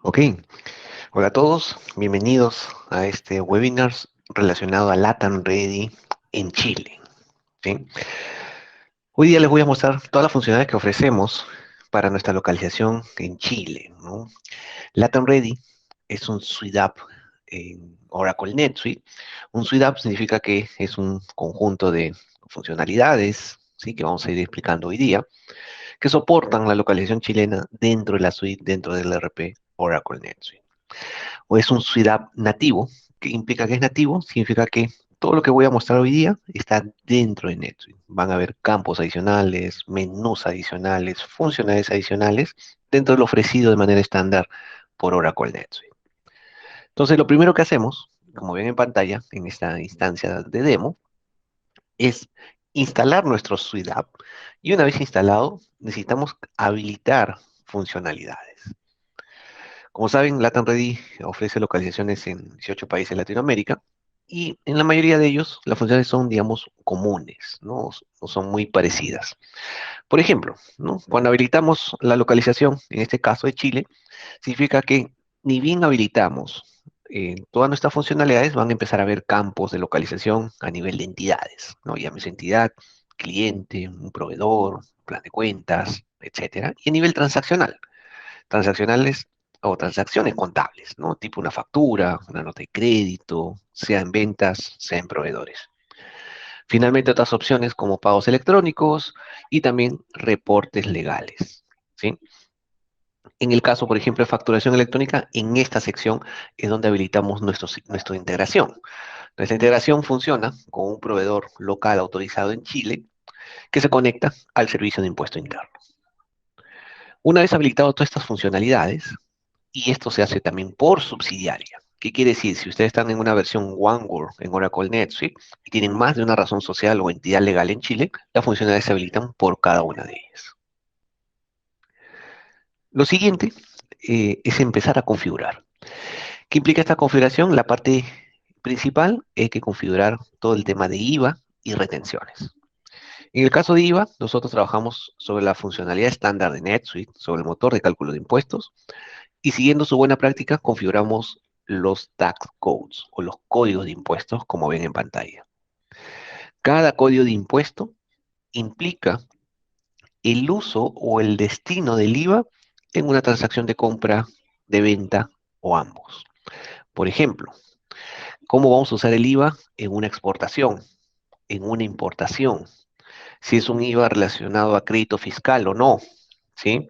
Ok, hola a todos, bienvenidos a este webinar relacionado a LATAM Ready en Chile. ¿Sí? Hoy día les voy a mostrar todas las funcionalidades que ofrecemos para nuestra localización en Chile, ¿no? LATAM Ready es un suite app en Oracle NetSuite. Un suite app significa que es un conjunto de funcionalidades, ¿sí? Que vamos a ir explicando hoy día, que soportan la localización chilena dentro de la suite, dentro del ERP Oracle NetSuite. O es un suite app nativo, que implica que es nativo, significa que todo lo que voy a mostrar hoy día está dentro de NetSuite. Van a haber campos adicionales, menús adicionales, funcionalidades adicionales dentro de lo ofrecido de manera estándar por Oracle NetSuite. Entonces, lo primero que hacemos, como ven en pantalla, en esta instancia de demo, es instalar nuestro suite app. Y una vez instalado, necesitamos habilitar funcionalidades. Como saben, LATAM Ready ofrece localizaciones en 18 países de Latinoamérica y en la mayoría de ellos las funciones son, digamos, comunes, ¿no? O son muy parecidas. Por ejemplo, ¿no? Cuando habilitamos la localización, en este caso de Chile, significa que ni bien habilitamos todas nuestras funcionalidades, van a empezar a ver campos de localización a nivel de entidades, ¿no? Llámese entidad, cliente, un proveedor, plan de cuentas, etcétera. Y a nivel transaccional transaccionales o transacciones contables, ¿no? Tipo una factura, una nota de crédito, sea en ventas, sea en proveedores. Finalmente, otras opciones como pagos electrónicos y también reportes legales, ¿sí? En el caso, por ejemplo, de facturación electrónica, en esta sección es donde habilitamos nuestra integración. Nuestra integración funciona con un proveedor local autorizado en Chile que se conecta al servicio de impuesto interno. Una vez habilitado todas estas funcionalidades, y esto se hace también por subsidiaria. ¿Qué quiere decir? Si ustedes están en una versión OneWorld en Oracle NetSuite y tienen más de una razón social o entidad legal en Chile, las funcionalidades se habilitan por cada una de ellas. Lo siguiente es empezar a configurar. ¿Qué implica esta configuración? La parte principal es que configurar todo el tema de IVA y retenciones. En el caso de IVA, nosotros trabajamos sobre la funcionalidad estándar de NetSuite, sobre el motor de cálculo de impuestos, y siguiendo su buena práctica, configuramos los tax codes o los códigos de impuestos, como ven en pantalla. Cada código de impuesto implica el uso o el destino del IVA en una transacción de compra, de venta o ambos. Por ejemplo, ¿cómo vamos a usar el IVA en una exportación, en una importación? Si es un IVA relacionado a crédito fiscal o no, ¿sí?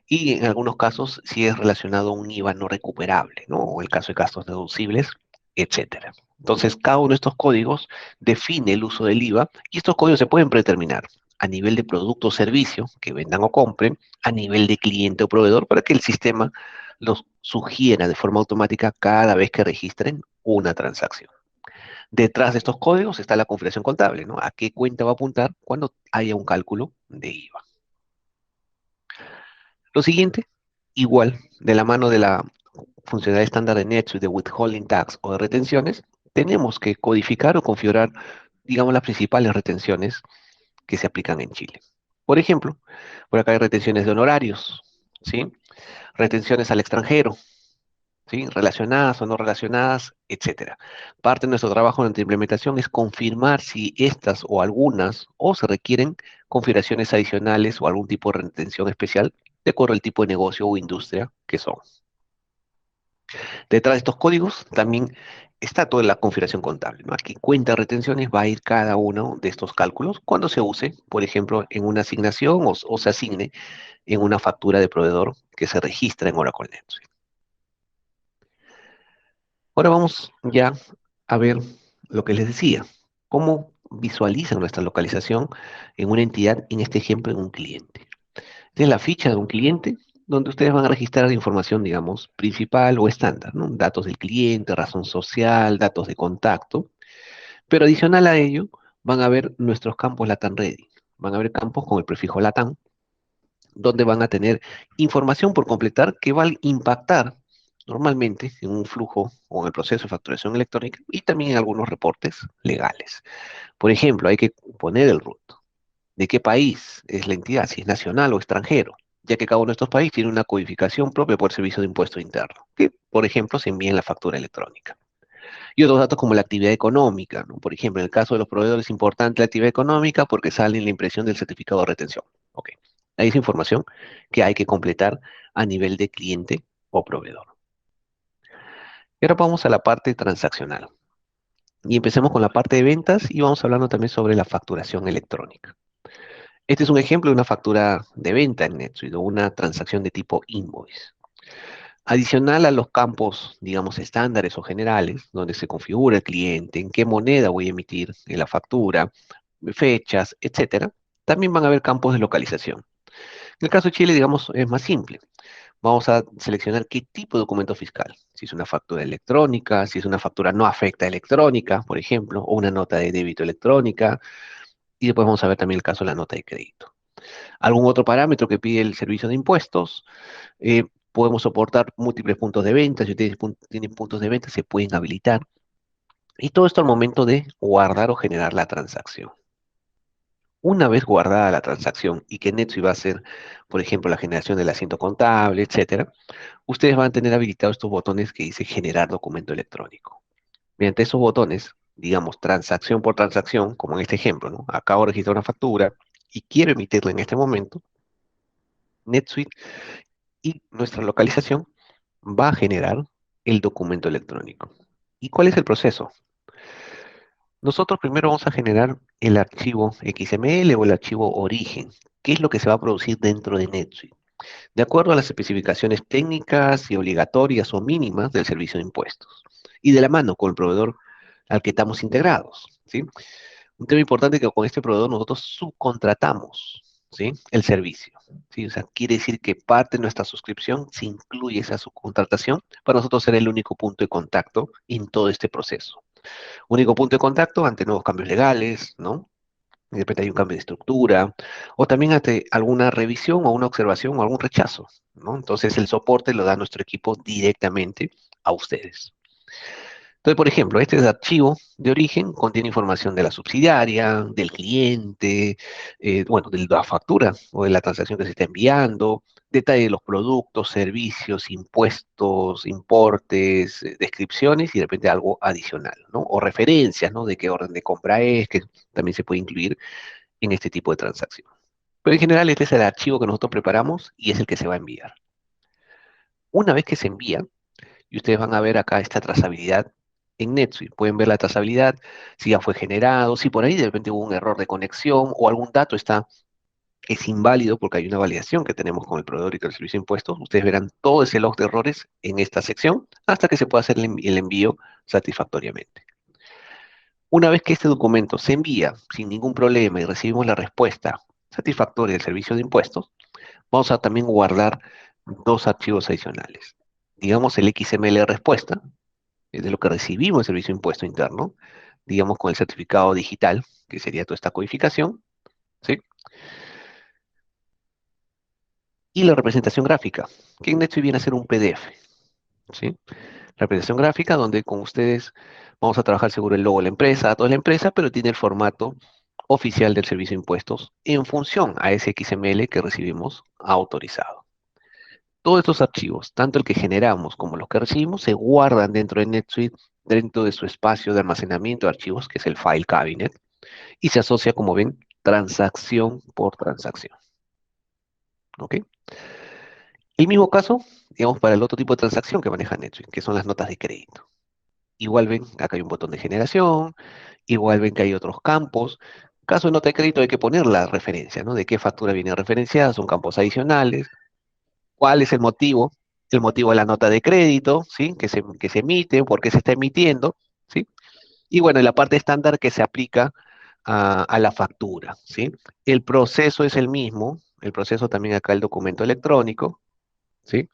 Y en algunos casos si es relacionado a un IVA no recuperable, ¿no? O el caso de gastos deducibles, etcétera. Entonces, cada uno de estos códigos define el uso del IVA y estos códigos se pueden predeterminar a nivel de producto o servicio que vendan o compren, a nivel de cliente o proveedor, para que el sistema los sugiera de forma automática cada vez que registren una transacción. Detrás de estos códigos está la configuración contable, ¿no? ¿A qué cuenta va a apuntar cuando haya un cálculo de IVA? Lo siguiente, igual, de la mano de la funcionalidad estándar de NetSuite de withholding tax o de retenciones, tenemos que codificar o configurar, digamos, las principales retenciones que se aplican en Chile. Por ejemplo, por acá hay retenciones de honorarios, ¿sí? Retenciones al extranjero, ¿sí? Relacionadas o no relacionadas, etcétera. Parte de nuestro trabajo en la implementación es confirmar si estas o algunas o se requieren configuraciones adicionales o algún tipo de retención especial de acuerdo al tipo de negocio o industria que son. Detrás de estos códigos también está toda la configuración contable, ¿no? Aquí cuenta de retenciones va a ir cada uno de estos cálculos cuando se use, por ejemplo, en una asignación o se asigne en una factura de proveedor que se registra en Oracle NetSuite. Ahora vamos ya a ver lo que les decía, cómo visualizan nuestra localización en una entidad, en este ejemplo, en un cliente. Esta es la ficha de un cliente donde ustedes van a registrar información, digamos, principal o estándar, ¿no? Datos del cliente, razón social, datos de contacto, pero adicional a ello van a ver nuestros campos LATAM Ready. Van a ver campos con el prefijo LATAM, donde van a tener información por completar que va a impactar normalmente en un flujo o en el proceso de facturación electrónica y también en algunos reportes legales. Por ejemplo, hay que poner el RUT. ¿De qué país es la entidad? Si es nacional o extranjero. ya que cada uno de estos países tiene una codificación propia por el Servicio de Impuesto Interno, que, por ejemplo, se envía en la factura electrónica. Y otros datos como la actividad económica, ¿no? Por ejemplo, en el caso de los proveedores es importante la actividad económica porque sale en la impresión del certificado de retención. Ok. Ahí es información que hay que completar a nivel de cliente o proveedor. Y ahora vamos a la parte transaccional. Y empecemos con la parte de ventas y vamos hablando también sobre la facturación electrónica. Este es un ejemplo de una factura de venta en NetSuite o una transacción de tipo invoice. Adicional a los campos, digamos, estándares o generales, donde se configura el cliente, en qué moneda voy a emitir en la factura, fechas, etcétera, también van a haber campos de localización. En el caso de Chile, digamos, es más simple. Vamos a seleccionar qué tipo de documento fiscal. Si es una factura electrónica, si es una factura no afecta electrónica, por ejemplo, o una nota de débito electrónica. Y después vamos a ver también el caso de la nota de crédito. Algún otro parámetro que pide el servicio de impuestos. Podemos soportar múltiples puntos de venta. Si ustedes tienen puntos de venta, se pueden habilitar. Y todo esto al momento de guardar o generar la transacción. Una vez guardada la transacción y que NetSuite va a hacer, por ejemplo, la generación del asiento contable, etcétera, ustedes van a tener habilitados estos botones que dice generar documento electrónico. Mediante esos botones, digamos, transacción por transacción, como en este ejemplo, ¿no? Acabo de registrar una factura y quiero emitirla en este momento, NetSuite y nuestra localización va a generar el documento electrónico. ¿Y cuál es el proceso? Nosotros primero vamos a generar el archivo XML o el archivo origen, que es lo que se va a producir dentro de NetSuite, de acuerdo a las especificaciones técnicas y obligatorias o mínimas del servicio de impuestos, y de la mano con el proveedor al que estamos integrados, ¿sí? Un tema importante es que con este proveedor nosotros subcontratamos, ¿sí? El servicio, ¿sí? O sea, quiere decir que parte de nuestra suscripción se incluye esa subcontratación para nosotros ser el único punto de contacto en todo este proceso. Único punto de contacto ante nuevos cambios legales, ¿no? De repente hay un cambio de estructura, o también ante alguna revisión o una observación o algún rechazo, ¿no? Entonces el soporte lo da nuestro equipo directamente a ustedes. Entonces, por ejemplo, este archivo de origen contiene información de la subsidiaria, del cliente, bueno, de la factura o de la transacción que se está enviando, detalle de los productos, servicios, impuestos, importes, descripciones y de repente algo adicional, ¿no? O referencias, ¿no? De qué orden de compra es, que también se puede incluir en este tipo de transacción. Pero en general este es el archivo que nosotros preparamos y es el que se va a enviar. Una vez que se envía, y ustedes van a ver acá esta trazabilidad en NetSuite. Pueden ver la trazabilidad, si ya fue generado, si por ahí de repente hubo un error de conexión o algún dato es inválido porque hay una validación que tenemos con el proveedor y con el servicio de impuestos. Ustedes verán todo ese log de errores en esta sección hasta que se pueda hacer el envío satisfactoriamente. Una vez que este documento se envía sin ningún problema y recibimos la respuesta satisfactoria del servicio de impuestos, vamos a también guardar dos archivos adicionales. Digamos el XML de respuesta, es de lo que recibimos el servicio de impuesto interno, digamos con el certificado digital, que sería toda esta codificación, ¿sí? Y la representación gráfica, que en NetSuite viene a ser un PDF, ¿sí? Representación gráfica donde con ustedes vamos a trabajar seguro el logo de la empresa, datos de la empresa, pero tiene el formato oficial del servicio de impuestos en función a ese XML que recibimos autorizado. Todos estos archivos, tanto el que generamos como los que recibimos, se guardan dentro de NetSuite, dentro de su espacio de almacenamiento de archivos, que es el File Cabinet, y se asocia, como ven, transacción por transacción. ¿Ok? El mismo caso, digamos, para el otro tipo de transacción que maneja NetSuite, que son las notas de crédito. Igual ven, acá hay un botón de generación, igual ven que hay otros campos. Caso de nota de crédito hay que poner la referencia, ¿no? De qué factura viene referenciada, son campos adicionales. ¿Cuál es el motivo? El motivo de la nota de crédito, ¿sí? Que se emite, por qué se está emitiendo, ¿sí? Y bueno, en la parte estándar que se aplica a la factura, ¿sí? El proceso es el mismo, el proceso también acá el documento electrónico, ¿sí?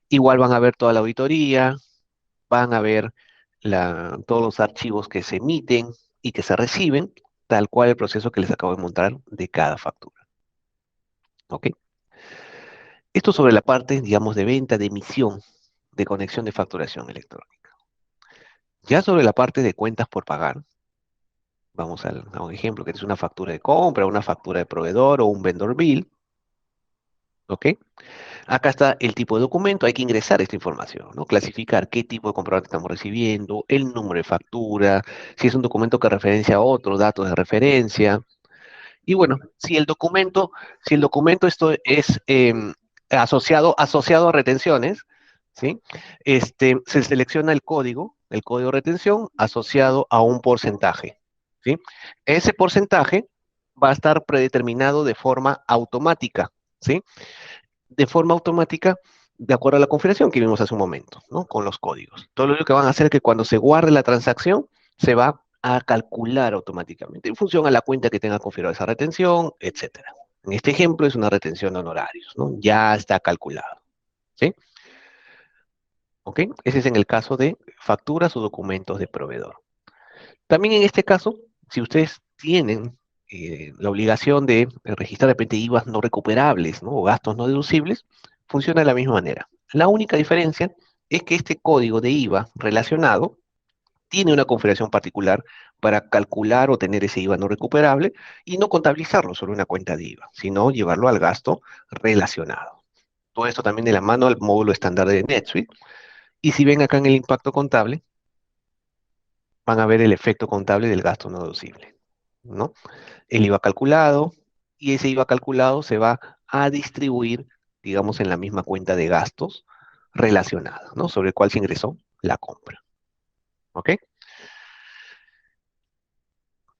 Igual van a ver toda la auditoría, van a ver todos los archivos que se emiten y que se reciben, tal cual el proceso que les acabo de mostrar de cada factura, ¿ok? Esto sobre la parte, digamos, de venta, de emisión, de conexión de facturación electrónica. Ya sobre la parte de cuentas por pagar, vamos a un ejemplo, que es una factura de compra, una factura de proveedor o un vendor bill. ¿ok? Acá está el tipo de documento, hay que ingresar esta información, ¿no? Clasificar qué tipo de comprobante estamos recibiendo, el número de factura, si es un documento que referencia a otros datos de referencia. Y bueno, si el documento esto es asociado a retenciones, ¿sí? Se selecciona el código de retención asociado a un porcentaje, ¿sí? Ese porcentaje va a estar predeterminado de forma automática, ¿sí? De forma automática, de acuerdo a la configuración que vimos hace un momento, ¿no? Con los códigos. Todo lo que van a hacer es que cuando se guarde la transacción, se va a calcular automáticamente en función a la cuenta que tenga configurada esa retención, etcétera. En este ejemplo es una retención de honorarios, ¿no? Ya está calculado, ¿sí? ¿Ok? Ese es en el caso de facturas o documentos de proveedor. También en este caso, si ustedes tienen la obligación de registrar de repente IVAs no recuperables, ¿no? O gastos no deducibles, funciona de la misma manera. La única diferencia es que este código de IVA relacionado tiene una configuración particular para calcular o tener ese IVA no recuperable y no contabilizarlo sobre una cuenta de IVA, sino llevarlo al gasto relacionado. Todo esto también de la mano al módulo estándar de NetSuite. Y si ven acá en el impacto contable, van a ver el efecto contable del gasto no deducible, ¿no? El IVA calculado, y ese IVA calculado se va a distribuir, digamos, en la misma cuenta de gastos relacionada, ¿no? Sobre el cual se ingresó la compra. ¿Ok?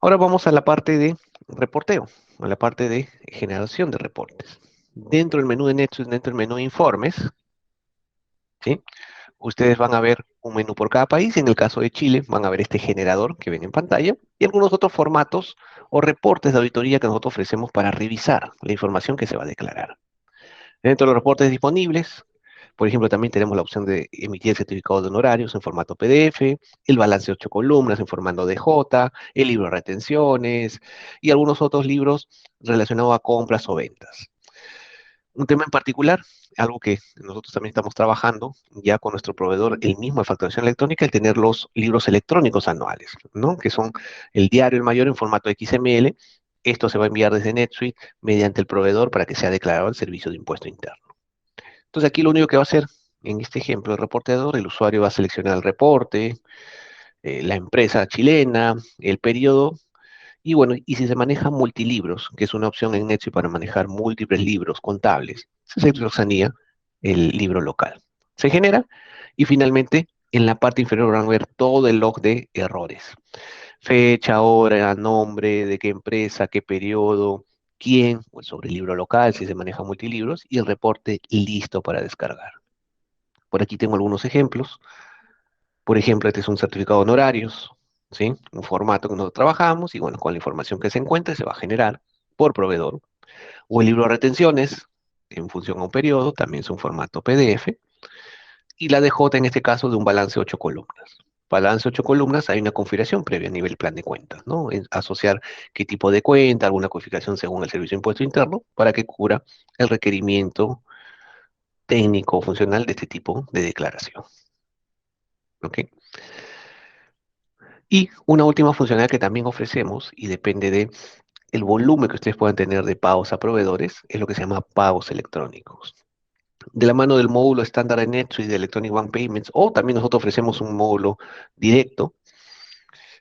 Ahora vamos a la parte de reporteo, a la parte de generación de reportes. Dentro del menú de NetSuite, dentro del menú de informes, ¿sí? Ustedes van a ver un menú por cada país. En el caso de Chile, van a ver este generador que ven en pantalla y algunos otros formatos o reportes de auditoría que nosotros ofrecemos para revisar la información que se va a declarar. Dentro de los reportes disponibles, por ejemplo, también tenemos la opción de emitir certificados de honorarios en formato PDF, el balance de 8 columnas en formato DJ, el libro de retenciones y algunos otros libros relacionados a compras o ventas. Un tema en particular, algo que nosotros también estamos trabajando ya con nuestro proveedor, el mismo de facturación electrónica, el tener los libros electrónicos anuales, ¿no? Que son el diario el mayor en formato XML. Esto se va a enviar desde NetSuite mediante el proveedor para que sea declarado al servicio de impuesto interno. Entonces aquí lo único que va a hacer, en este ejemplo, el reporteador, el usuario va a seleccionar el reporte, la empresa chilena, el periodo, y bueno, y si se maneja multilibros, que es una opción en NetSuite para manejar múltiples libros contables, se seleccionaría el libro local. Se genera y finalmente en la parte inferior van a ver todo el log de errores. Fecha, hora, nombre, de qué empresa, qué periodo, quién, pues sobre el libro local, si se maneja multilibros, y el reporte listo para descargar. Por aquí tengo algunos ejemplos. Por ejemplo, este es un certificado de honorarios, ¿sí? Un formato que nosotros trabajamos y bueno, con la información que se encuentre se va a generar por proveedor. O el libro de retenciones, en función a un periodo, también es un formato PDF. Y la DJ en este caso de un balance 8 columnas. Balance 8 columnas, hay una configuración previa a nivel plan de cuentas, ¿no? Asociar qué tipo de cuenta, alguna codificación según el Servicio de Impuesto Interno, para que cubra el requerimiento técnico o funcional de este tipo de declaración. ¿Ok? Y una última funcionalidad que también ofrecemos, y depende de el volumen que ustedes puedan tener de pagos a proveedores, es lo que se llama pagos electrónicos. De la mano del módulo estándar de NetSuite de Electronic Bank Payments, o también nosotros ofrecemos un módulo directo,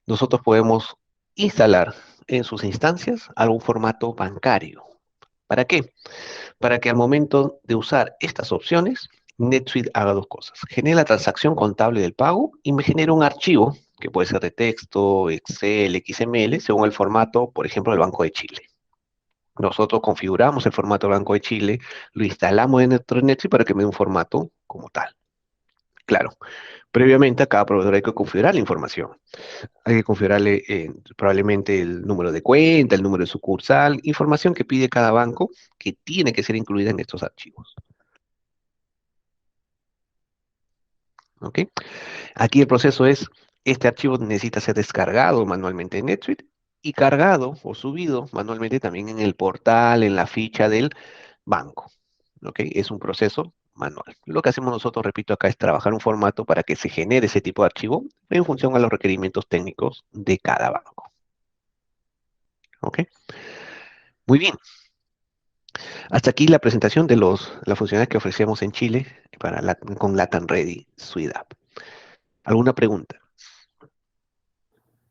nosotros podemos instalar en sus instancias algún formato bancario. ¿Para qué? Para que al momento de usar estas opciones, NetSuite haga dos cosas. Genere la transacción contable del pago y me genera un archivo que puede ser de texto, Excel, XML, según el formato, por ejemplo, del Banco de Chile. Nosotros configuramos el formato Banco de Chile, lo instalamos en nuestro NetSuite para que me dé un formato como tal. Claro, previamente a cada proveedor hay que configurar la información. Hay que configurarle probablemente el número de cuenta, el número de sucursal, información que pide cada banco que tiene que ser incluida en estos archivos. ¿Ok? Aquí el proceso es, este archivo necesita ser descargado manualmente en NetSuite y cargado o subido manualmente también en el portal, en la ficha del banco. ¿Ok? Es un proceso manual. Lo que hacemos nosotros, repito, acá es trabajar un formato para que se genere ese tipo de archivo en función a los requerimientos técnicos de cada banco. ¿Ok? Muy bien. Hasta aquí la presentación de las funcionalidades que ofrecemos en Chile con Latam Ready Suite App. ¿Alguna pregunta?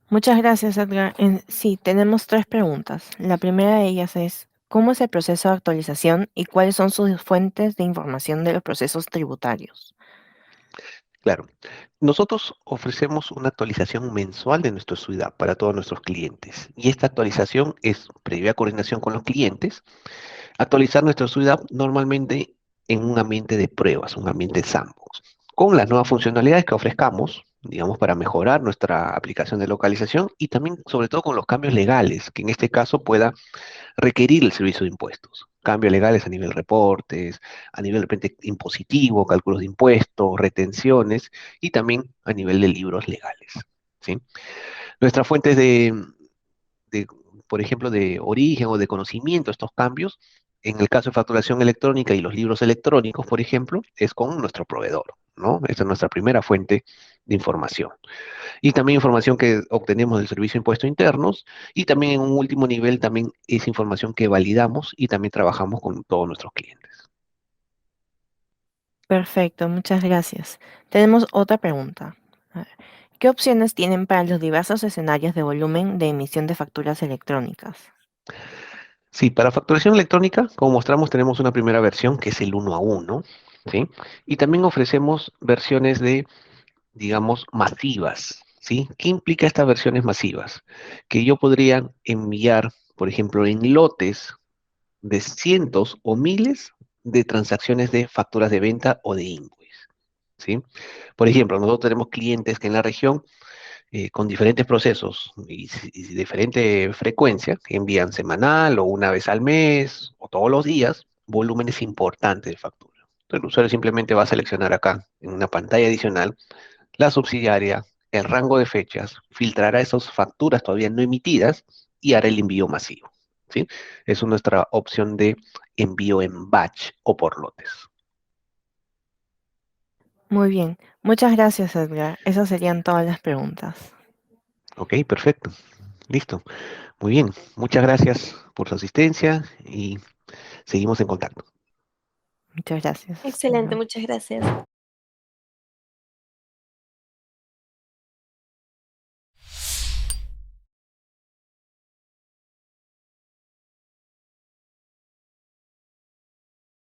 Muchas gracias, Edgar. Sí, tenemos tres preguntas. La primera de ellas es, ¿cómo es el proceso de actualización y cuáles son sus fuentes de información de los procesos tributarios? Claro. Nosotros ofrecemos una actualización mensual de nuestro Suite App para todos nuestros clientes. Y esta actualización es previa coordinación con los clientes. Actualizar nuestro Suite App normalmente en un ambiente de pruebas, un ambiente sandbox, con las nuevas funcionalidades que ofrezcamos, digamos, para mejorar nuestra aplicación de localización y también, sobre todo, con los cambios legales, que en este caso pueda requerir el servicio de impuestos. Cambios legales a nivel reportes, a nivel de repente impositivo, cálculos de impuestos, retenciones y también a nivel de libros legales. ¿Sí? Nuestras fuentes de, por ejemplo, de origen o de conocimiento de estos cambios, en el caso de facturación electrónica y los libros electrónicos, por ejemplo, es con nuestro proveedor, ¿no? Esta es nuestra primera fuente de información. Y también información que obtenemos del Servicio de Impuestos Internos y también en un último nivel también es información que validamos y también trabajamos con todos nuestros clientes. Perfecto, muchas gracias. Tenemos otra pregunta. A ver, ¿qué opciones tienen para los diversos escenarios de volumen de emisión de facturas electrónicas? Sí, para facturación electrónica, como mostramos, tenemos una primera versión que es el 1 a 1, ¿sí? Y también ofrecemos versiones de, digamos, masivas, ¿sí? ¿Qué implica estas versiones masivas? Que yo podría enviar, por ejemplo, en lotes de cientos o miles de transacciones de facturas de venta o de invoice, ¿sí? Por ejemplo, nosotros tenemos clientes que en la región con diferentes procesos y diferente frecuencia, que envían semanal o una vez al mes o todos los días, volúmenes importantes de factura. Entonces, el usuario simplemente va a seleccionar acá, en una pantalla adicional, la subsidiaria, el rango de fechas, filtrará esas facturas todavía no emitidas y hará el envío masivo. ¿Sí? Es nuestra opción de envío en batch o por lotes. Muy bien, muchas gracias, Edgar. Esas serían todas las preguntas. Ok, perfecto. Listo. Muy bien. Muchas gracias por su asistencia y seguimos en contacto. Muchas gracias. Excelente, muchas gracias.